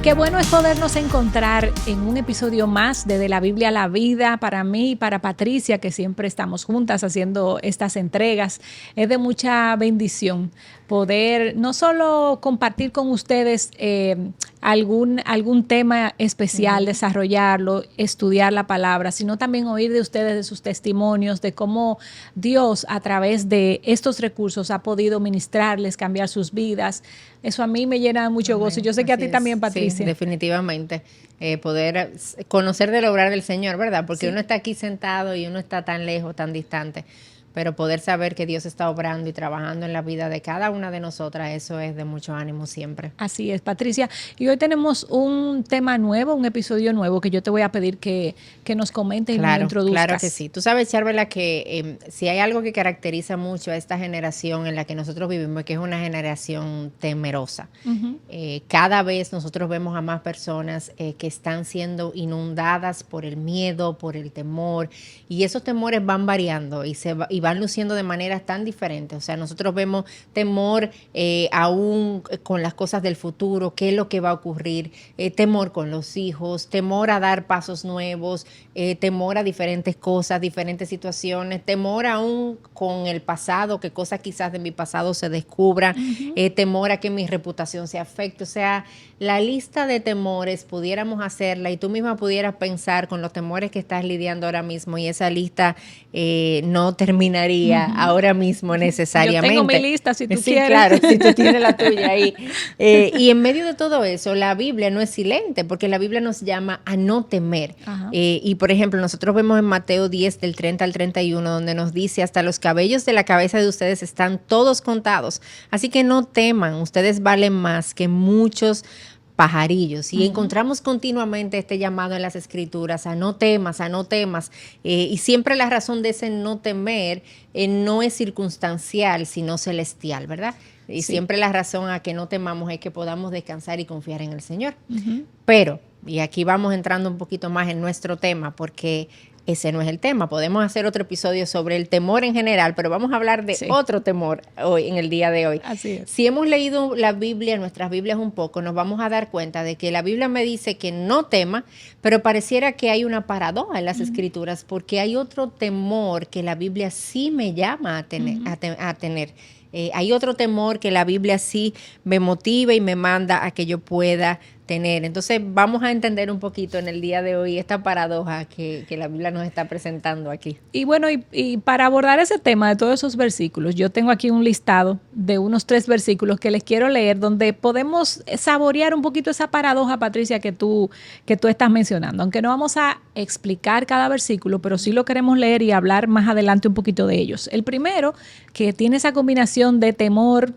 qué bueno es podernos encontrar en un episodio más de la Biblia a la Vida. Para mí y para Patricia, que siempre estamos juntas haciendo estas entregas, es de mucha bendición poder no solo compartir con ustedes algún tema especial, desarrollarlo, estudiar la palabra, sino también oír de ustedes, de sus testimonios, de cómo Dios a través de estos recursos ha podido ministrarles, cambiar sus vidas. Eso a mí me llena de mucho gozo. Yo sé que a ti también, Patricia. Sí, definitivamente. Poder conocer del obrar del Señor, ¿verdad? Porque uno está aquí sentado y uno está tan lejos, tan distante. Pero poder saber que Dios está obrando y trabajando en la vida de cada una de nosotras, eso es de mucho ánimo siempre. Así es, Patricia. Y hoy tenemos un tema nuevo, un episodio nuevo que yo te voy a pedir que nos comentes y nos introduzcas. Claro que sí. Tú sabes, Charvela, que si hay algo que caracteriza mucho a esta generación en la que nosotros vivimos, es que es una generación temerosa. Cada vez nosotros vemos a más personas que están siendo inundadas por el miedo, por el temor, y esos temores van variando y van luciendo de maneras tan diferentes. O sea, nosotros vemos temor aún con las cosas del futuro, qué es lo que va a ocurrir, temor con los hijos, temor a dar pasos nuevos, temor a diferentes cosas, diferentes situaciones, temor aún con el pasado, que cosas quizás de mi pasado se descubran, temor a que mi reputación se afecte. O sea, la lista de temores pudiéramos hacerla y tú misma pudieras pensar con los temores que estás lidiando ahora mismo, y esa lista no terminaría ahora mismo necesariamente. Yo tengo mi lista si tú quieres. Claro, si tú tienes la tuya ahí. Y en medio de todo eso, la Biblia no es silente, porque la Biblia nos llama a no temer. Y por ejemplo, nosotros vemos en Mateo 10, del 30 al 31, donde nos dice: hasta los cabellos de la cabeza de ustedes están todos contados. Así que no teman, ustedes valen más que muchos pajarillos. Y encontramos continuamente este llamado en las Escrituras a no temas, a no temas. Y siempre la razón de ese no temer no es circunstancial, sino celestial, ¿verdad? Y siempre la razón a que no temamos es que podamos descansar y confiar en el Señor. Pero, y aquí vamos entrando un poquito más en nuestro tema, porque ese no es el tema. Podemos hacer otro episodio sobre el temor en general, pero vamos a hablar de otro temor hoy, en el día de hoy. Así es. Si hemos leído la Biblia, nuestras Biblias un poco, nos vamos a dar cuenta de que la Biblia me dice que no tema, pero pareciera que hay una paradoja en las Escrituras, porque hay otro temor que la Biblia sí me llama a tener. Hay otro temor que la Biblia sí me motiva y me manda a que yo pueda tener. Entonces vamos a entender un poquito en el día de hoy esta paradoja que la Biblia nos está presentando aquí. Y bueno, y para abordar ese tema de todos esos versículos, yo tengo aquí un listado de unos 3 versículos que les quiero leer, donde podemos saborear un poquito esa paradoja, Patricia, que tú estás mencionando. Aunque no vamos a explicar cada versículo, pero sí lo queremos leer y hablar más adelante un poquito de ellos. El primero, que tiene esa combinación de temor,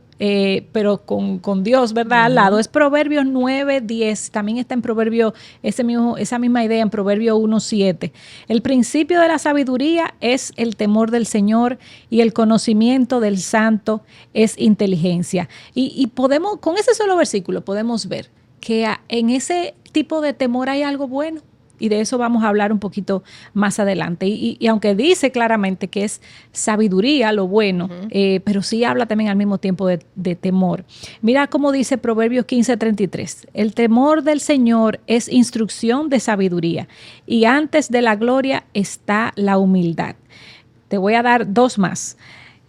pero con Dios, ¿verdad? Al lado, es Proverbios 9:10. También está en Proverbio, esa misma idea en Proverbio 1:7. El principio de la sabiduría es el temor del Señor, y el conocimiento del santo es inteligencia. Y podemos, con ese solo versículo, podemos ver que en ese tipo de temor hay algo bueno. Y de eso vamos a hablar un poquito más adelante. Y aunque dice claramente que es sabiduría lo bueno, pero sí habla también al mismo tiempo de temor. Mira cómo dice Proverbios 15:33. El temor del Señor es instrucción de sabiduría, y antes de la gloria está la humildad. Te voy a dar 2 más.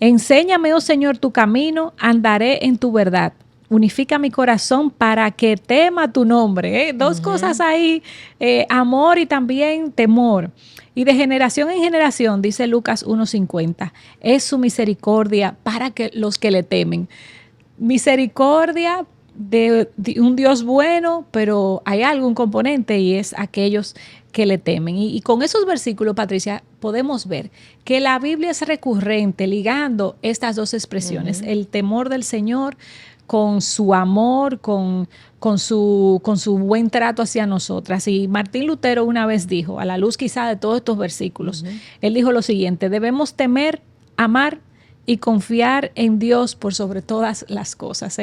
Enséñame, oh Señor, tu camino, andaré en tu verdad. Unifica mi corazón para que tema tu nombre. 2 cosas ahí, amor y también temor. Y de generación en generación, dice Lucas 1:50, es su misericordia para que los que le temen. Misericordia de un Dios bueno, pero hay algún componente, y es aquellos que le temen. Y con esos versículos, Patricia, podemos ver que la Biblia es recurrente ligando estas 2 expresiones, el temor del Señor con su amor, con su buen trato hacia nosotras. Y Martín Lutero una vez dijo, a la luz quizá de todos estos versículos, él dijo lo siguiente: debemos temer, amar y confiar en Dios por sobre todas las cosas.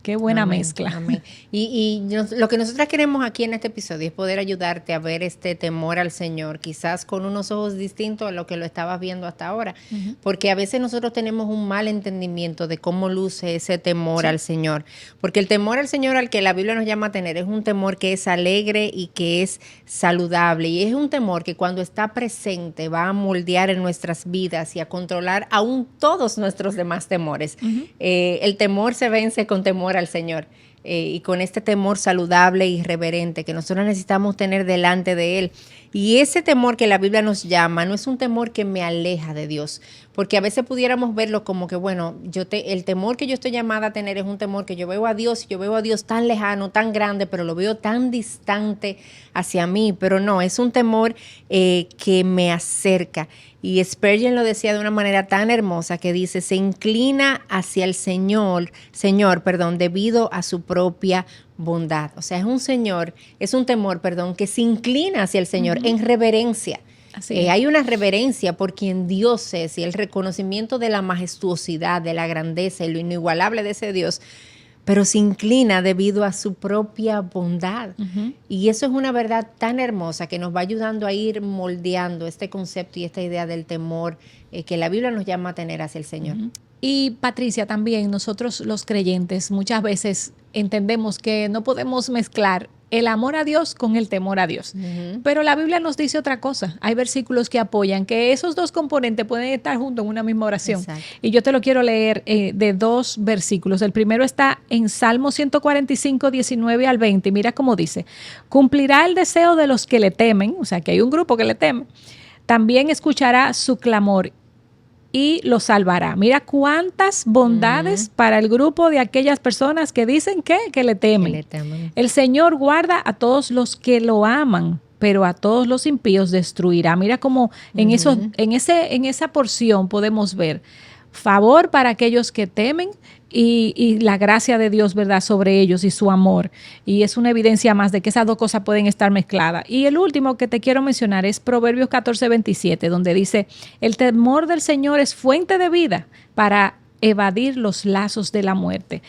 Qué buena Amén, mezcla. amén. Lo que nosotros queremos aquí en este episodio es poder ayudarte a ver este temor al Señor, quizás con unos ojos distintos a lo que lo estabas viendo hasta ahora, porque a veces nosotros tenemos un mal entendimiento de cómo luce ese temor al Señor, porque el temor al Señor al que la Biblia nos llama a tener es un temor que es alegre y que es saludable, y es un temor que cuando está presente va a moldear en nuestras vidas y a controlar aún todos nuestros demás temores. El temor se vence con temor al Señor, y con este temor saludable y reverente que nosotros necesitamos tener delante de Él. Y ese temor que la Biblia nos llama no es un temor que me aleja de Dios, porque a veces pudiéramos verlo como que, bueno, el temor que yo estoy llamada a tener es un temor que yo veo a Dios, y yo veo a Dios tan lejano, tan grande, pero lo veo tan distante hacia mí. Pero no, es un temor que me acerca. Y Spurgeon lo decía de una manera tan hermosa que dice, se inclina hacia el Señor, debido a su propia bondad. O sea, es un temor, que se inclina hacia el Señor en reverencia. Hay una reverencia por quien Dios es, y el reconocimiento de la majestuosidad, de la grandeza y lo inigualable de ese Dios, pero se inclina debido a su propia bondad. Y eso es una verdad tan hermosa que nos va ayudando a ir moldeando este concepto y esta idea del temor que la Biblia nos llama a tener hacia el Señor. Y Patricia, también nosotros los creyentes muchas veces entendemos que no podemos mezclar el amor a Dios con el temor a Dios. Pero la Biblia nos dice otra cosa. Hay versículos que apoyan que esos dos componentes pueden estar juntos en una misma oración. Exacto. Y yo te lo quiero leer de dos versículos. El primero está en Salmo 145, 19 al 20. Y mira cómo dice: cumplirá el deseo de los que le temen, o sea que hay un grupo que le teme. También escuchará su clamor y lo salvará. Mira cuántas bondades para el grupo de aquellas personas que dicen que le temen. El Señor guarda a todos los que lo aman, pero a todos los impíos destruirá. Mira cómo en esa porción podemos ver favor para aquellos que temen y la gracia de Dios, ¿verdad?, sobre ellos y su amor. Y es una evidencia más de que esas dos cosas pueden estar mezcladas. Y el último que te quiero mencionar es Proverbios 14, 27, donde dice: el temor del Señor es fuente de vida para evadir los lazos de la muerte.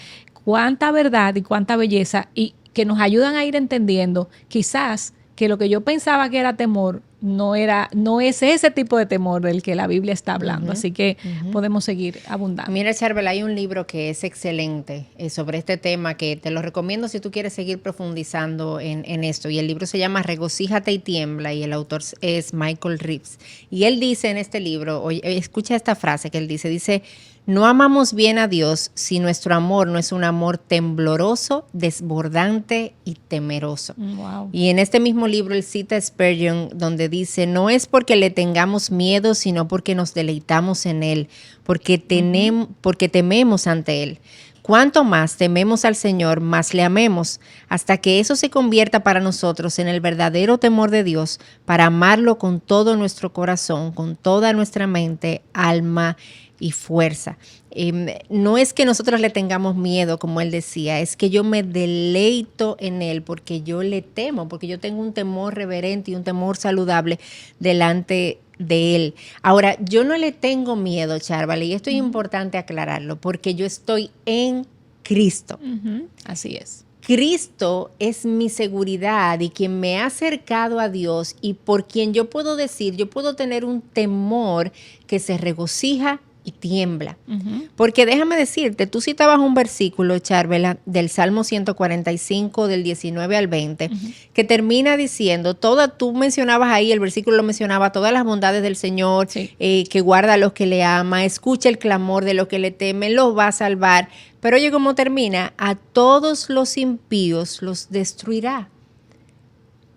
Cuánta verdad y cuánta belleza, y que nos ayudan a ir entendiendo quizás que lo que yo pensaba que era temor no es ese tipo de temor del que la Biblia está hablando. Así que podemos seguir abundando. Mira, Charbel, hay un libro que es excelente sobre este tema, que te lo recomiendo si tú quieres seguir profundizando en esto. Y el libro se llama Regocíjate y tiembla, y el autor es Michael Reeves. Y él dice en este libro, escucha esta frase que él dice: no amamos bien a Dios si nuestro amor no es un amor tembloroso, desbordante y temeroso. Wow. Y en este mismo libro él cita a Spurgeon, donde dice: no es porque le tengamos miedo, sino porque nos deleitamos en él, porque tememos ante él. Cuanto más tememos al Señor, más le amemos, hasta que eso se convierta para nosotros en el verdadero temor de Dios, para amarlo con todo nuestro corazón, con toda nuestra mente, alma y fuerza. No es que nosotros le tengamos miedo, como él decía, es que yo me deleito en él porque yo le temo, porque yo tengo un temor reverente y un temor saludable delante de él. Ahora, yo no le tengo miedo, Charbel, y esto es importante aclararlo, porque yo estoy en Cristo. Así es. Cristo es mi seguridad y quien me ha acercado a Dios, y por quien yo puedo tener un temor que se regocija y tiembla. Porque déjame decirte, tú citabas un versículo, Charbel, del Salmo 145, del 19 al 20, que termina diciendo, tú mencionabas ahí, el versículo lo mencionaba, todas las bondades del Señor, que guarda a los que le ama, escucha el clamor de los que le temen, los va a salvar. Pero oye cómo termina: a todos los impíos los destruirá.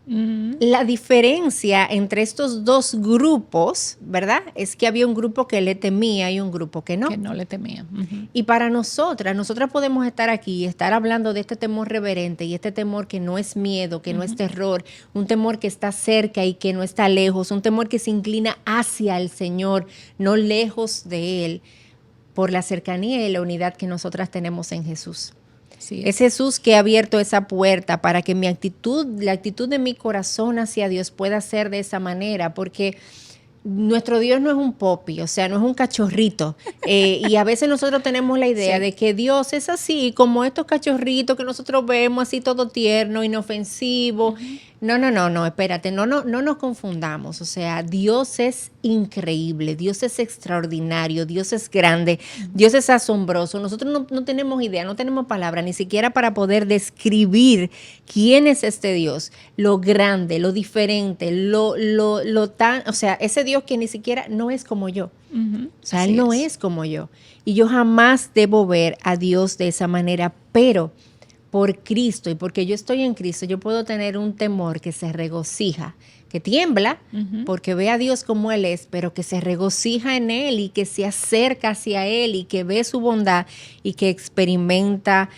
La diferencia entre estos dos grupos, ¿verdad?, es que había un grupo que le temía y un grupo que no. Que no le temía. Y para nosotras podemos estar aquí y estar hablando de este temor reverente, y este temor que no es miedo, que no es terror, un temor que está cerca y que no está lejos, un temor que se inclina hacia el Señor, no lejos de Él, por la cercanía y la unidad que nosotras tenemos en Jesús. Es Jesús que ha abierto esa puerta para que la actitud de mi corazón hacia Dios pueda ser de esa manera, porque nuestro Dios no es un popi, o sea, no es un cachorrito. Y a veces nosotros tenemos la idea de que Dios es así, como estos cachorritos que nosotros vemos así todo tierno, inofensivo. No, espérate, no nos confundamos. O sea, Dios es increíble, Dios es extraordinario, Dios es grande, Dios es asombroso. Nosotros no tenemos idea, no tenemos palabra, ni siquiera para poder describir quién es este Dios, lo grande, lo diferente, lo tan, o sea, ese Dios que ni siquiera no es como yo. O sea, Él no es como yo. Y yo jamás debo ver a Dios de esa manera, pero por Cristo y porque yo estoy en Cristo, yo puedo tener un temor que se regocija, que tiembla porque ve a Dios como Él es, pero que se regocija en Él y que se acerca hacia Él y que ve su bondad y que experimenta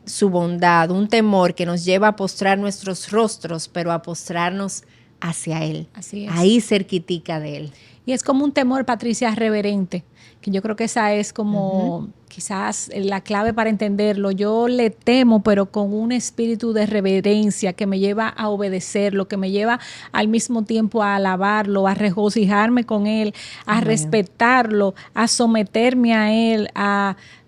su bondad, un temor que nos lleva a postrar nuestros rostros, pero a postrarnos hacia Él, Así es. Ahí cerquitica de Él. Y es como un temor, Patricia, reverente, que yo creo que esa es como quizás la clave para entenderlo. Yo le temo, pero con un espíritu de reverencia que me lleva a obedecerlo, que me lleva al mismo tiempo a alabarlo, a regocijarme con Él, a respetarlo, a someterme a Él,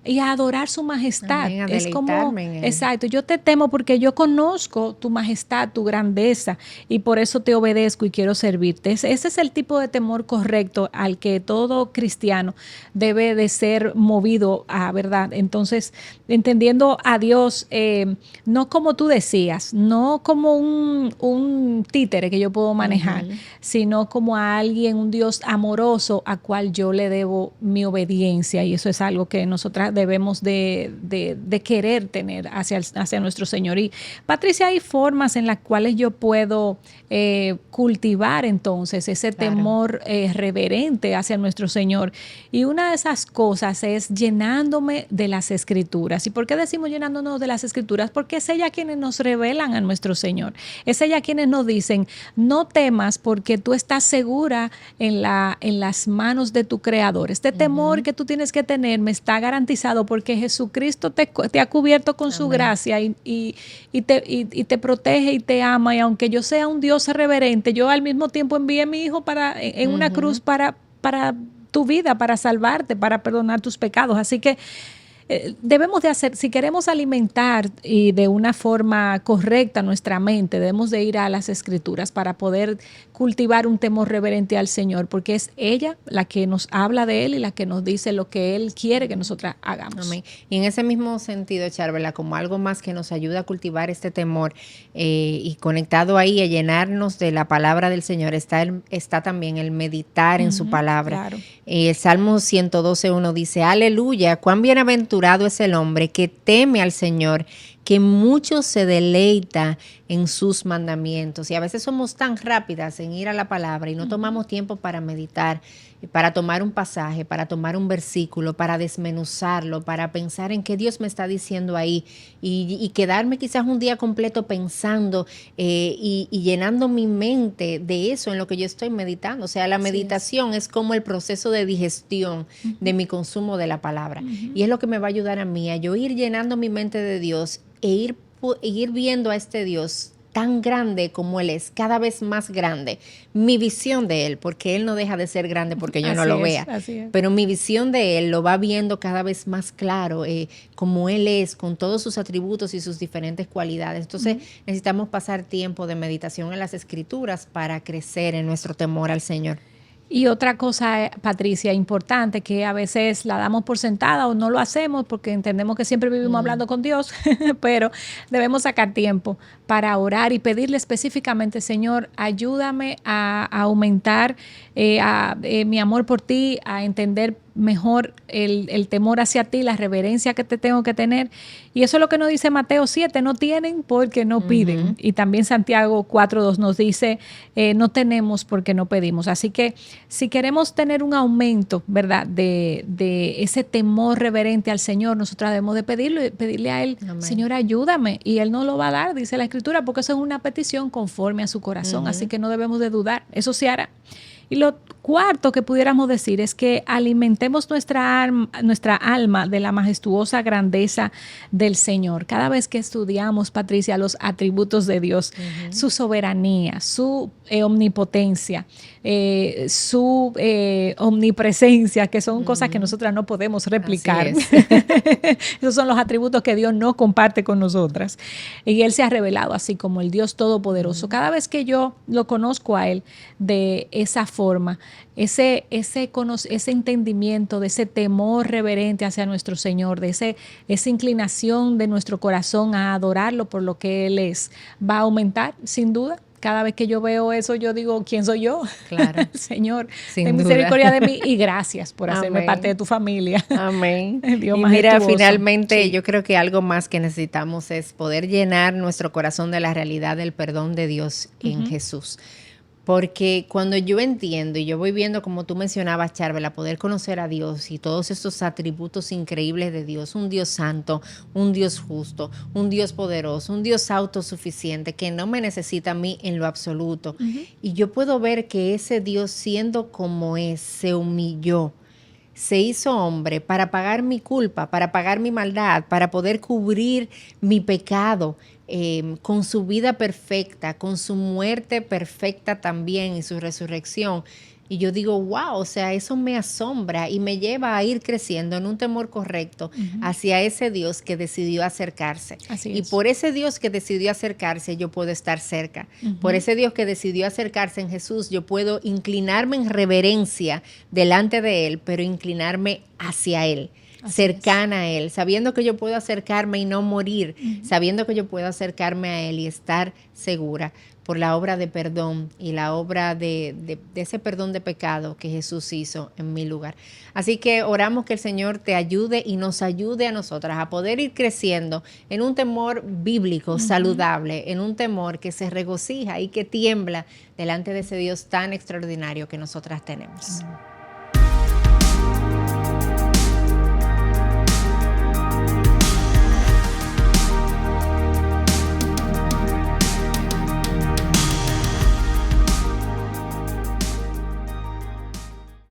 y a adorar su majestad. Amén, es como, exacto, yo te temo porque yo conozco tu majestad, tu grandeza, y por eso te obedezco y quiero servirte. Ese es el tipo de temor correcto al que todo cristiano debe de ser movido a, ¿verdad? Entonces, entendiendo a Dios, no como tú decías, no como un títere que yo puedo manejar, sino como a alguien, un Dios amoroso a cual yo le debo mi obediencia, y eso es algo que nosotras debemos de querer tener hacia nuestro Señor. Y Patricia, hay formas en las cuales yo puedo cultivar entonces ese temor reverente hacia nuestro Señor. Y una de esas cosas es llenándome de las Escrituras. ¿Y por qué decimos llenándonos de las Escrituras? Porque es ella quienes nos revelan a nuestro Señor. Es ella quienes nos dicen, no temas porque tú estás segura en las manos de tu Creador. Este temor que tú tienes que tener me está garantizado porque Jesucristo te ha cubierto con su gracia y te protege y te ama. Y aunque yo sea un Dios reverente, yo al mismo tiempo envié a mi Hijo en una cruz para tu vida, para salvarte, para perdonar tus pecados. Así que debemos de hacer, si queremos alimentar y de una forma correcta nuestra mente, debemos de ir a las Escrituras para poder cultivar un temor reverente al Señor, porque es ella la que nos habla de Él y la que nos dice lo que Él quiere que nosotras hagamos. Amén. Y en ese mismo sentido, Charvela, como algo más que nos ayuda a cultivar este temor y conectado ahí a llenarnos de la palabra del Señor, está también el meditar en su palabra. Claro. El Salmo 112:1 dice, aleluya, cuán bienaventurado es el hombre que teme al Señor, que mucho se deleita en sus mandamientos. Y a veces somos tan rápidas en ir a la palabra y no tomamos tiempo para meditar, para tomar un pasaje, para tomar un versículo, para desmenuzarlo, para pensar en qué Dios me está diciendo ahí y quedarme quizás un día completo pensando y llenando mi mente de eso en lo que yo estoy meditando. O sea, la meditación es como el proceso de digestión de mi consumo de la palabra. Y es lo que me va a ayudar a mí, a yo ir llenando mi mente de Dios e ir viendo a este Dios tan grande como Él es, cada vez más grande, mi visión de Él, porque Él no deja de ser grande porque yo no lo vea, pero mi visión de Él lo va viendo cada vez más claro, como Él es, con todos sus atributos y sus diferentes cualidades. Entonces necesitamos pasar tiempo de meditación en las Escrituras para crecer en nuestro temor al Señor. Y otra cosa, Patricia, importante, que a veces la damos por sentada o no lo hacemos porque entendemos que siempre vivimos hablando con Dios, pero debemos sacar tiempo para orar y pedirle específicamente, Señor, ayúdame a aumentar mi amor por ti, a entender mejor el temor hacia ti, la reverencia que te tengo que tener. Y eso es lo que nos dice Mateo 7, no tienen porque no piden. Y también Santiago 4:2 nos dice, no tenemos porque no pedimos. Así que si queremos tener un aumento, ¿verdad?, de ese temor reverente al Señor, nosotros debemos de pedirle a Él, Amén. Señor, ayúdame. Y Él nos lo va a dar, dice la Escritura, porque eso es una petición conforme a su corazón. Así que no debemos de dudar. Eso se hará. Y lo cuarto que pudiéramos decir es que alimentemos nuestra alma de la majestuosa grandeza del Señor. Cada vez que estudiamos, Patricia, los atributos de Dios, su soberanía, su omnipotencia, su omnipresencia, que son cosas que nosotras no podemos replicar. Esos son los atributos que Dios no comparte con nosotras. Y Él se ha revelado así como el Dios Todopoderoso. Cada vez que yo lo conozco a Él de esa forma, ese entendimiento, de ese temor reverente hacia nuestro Señor, de esa inclinación de nuestro corazón a adorarlo por lo que Él es, va a aumentar sin duda. Cada vez que yo veo eso, yo digo, ¿quién soy yo? Claro. Señor, ten misericordia de mí y gracias por hacerme Amén. parte de tu familia. Amén. Dios y mira, majestuoso. finalmente Sí. yo creo que algo más que necesitamos es poder llenar nuestro corazón de la realidad del perdón de Dios en Jesús. Porque cuando yo entiendo y yo voy viendo, como tú mencionabas, Charvel, a poder conocer a Dios y todos estos atributos increíbles de Dios, un Dios santo, un Dios justo, un Dios poderoso, un Dios autosuficiente que no me necesita a mí en lo absoluto. Y yo puedo ver que ese Dios, siendo como es, se humilló, se hizo hombre para pagar mi culpa, para pagar mi maldad, para poder cubrir mi pecado, con su vida perfecta, con su muerte perfecta también y su resurrección. Y yo digo, wow, o sea, eso me asombra y me lleva a ir creciendo en un temor correcto hacia ese Dios que decidió acercarse. Así y es. por ese Dios que decidió acercarse, yo puedo estar cerca. Por ese Dios que decidió acercarse en Jesús, yo puedo inclinarme en reverencia delante de Él, pero inclinarme hacia Él. Así cercana a Él, sabiendo que yo puedo acercarme y no morir, sabiendo que yo puedo acercarme a Él y estar segura por la obra de perdón y la obra de ese perdón de pecado que Jesús hizo en mi lugar. Así que oramos que el Señor te ayude y nos ayude a nosotras a poder ir creciendo en un temor bíblico, saludable, en un temor que se regocija y que tiembla delante de ese Dios tan extraordinario que nosotras tenemos.